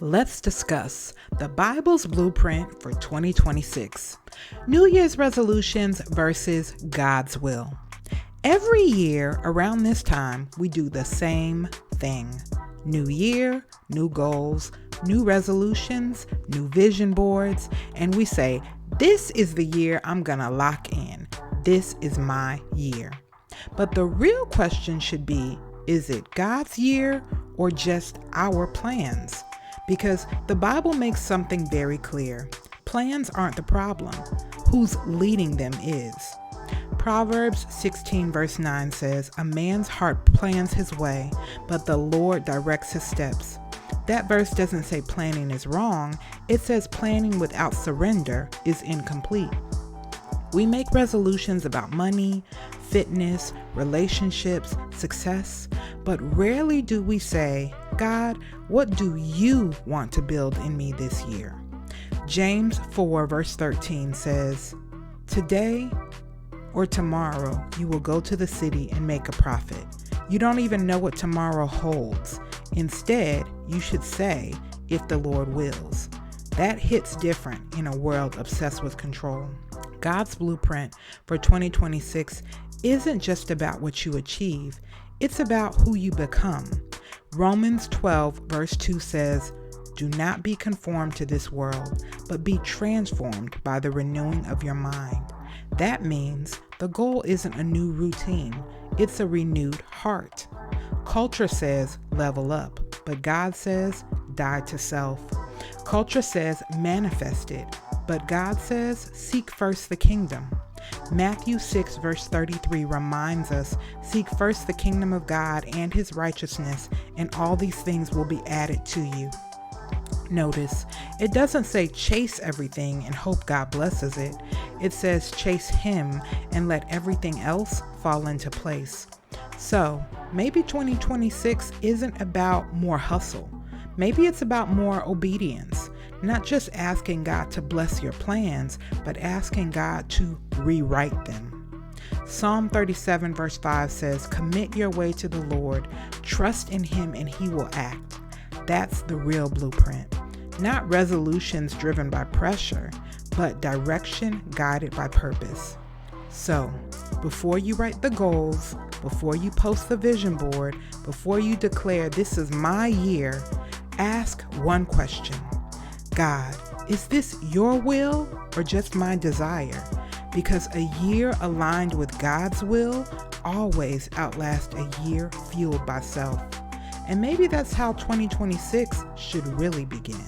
Let's discuss the Bible's blueprint for 2026. New Year's resolutions versus God's will. Every year around this time, we do the same thing. New year, new goals, new resolutions, new vision boards, and we say, this is the year I'm gonna lock in. This is my year. But the real question should be, is it God's year or just our plans? Because the Bible makes something very clear. Plans aren't the problem. Who's leading them is. Proverbs 16 verse 9 says, "A man's heart plans his way, but the Lord directs his steps." That verse doesn't say planning is wrong. It says planning without surrender is incomplete. We make resolutions about money, fitness, relationships, success, but rarely do we say, God, what do you want to build in me this year? James 4 verse 13 says, "Today or tomorrow you will go to the city and make a profit. You don't even know what tomorrow holds. Instead, you should say, if the Lord wills." That hits different in a world obsessed with control. God's blueprint for 2026 isn't just about what you achieve, it's about who you become. Romans 12 verse 2 says, "Do not be conformed to this world, but be transformed by the renewing of your mind." That means the goal isn't a new routine, it's a renewed heart. Culture says level up, but God says die to self. Culture says manifest it, but God says seek first the kingdom. Matthew 6 verse 33 reminds us, seek first the kingdom of God and his righteousness, and all these things will be added to you. Notice, it doesn't say chase everything and hope God blesses it. It says chase him and let everything else fall into place. So maybe 2026 isn't about more hustle. Maybe it's about more obedience. Not just asking God to bless your plans, but asking God to rewrite them. Psalm 37 verse 5 says, "Commit your way to the Lord, trust in him and he will act." That's the real blueprint. Not resolutions driven by pressure, but direction guided by purpose. So, before you write the goals, before you post the vision board, before you declare this is my year, ask one question. God, is this your will or just my desire? Because a year aligned with God's will always outlasts a year fueled by self. And maybe that's how 2026 should really begin.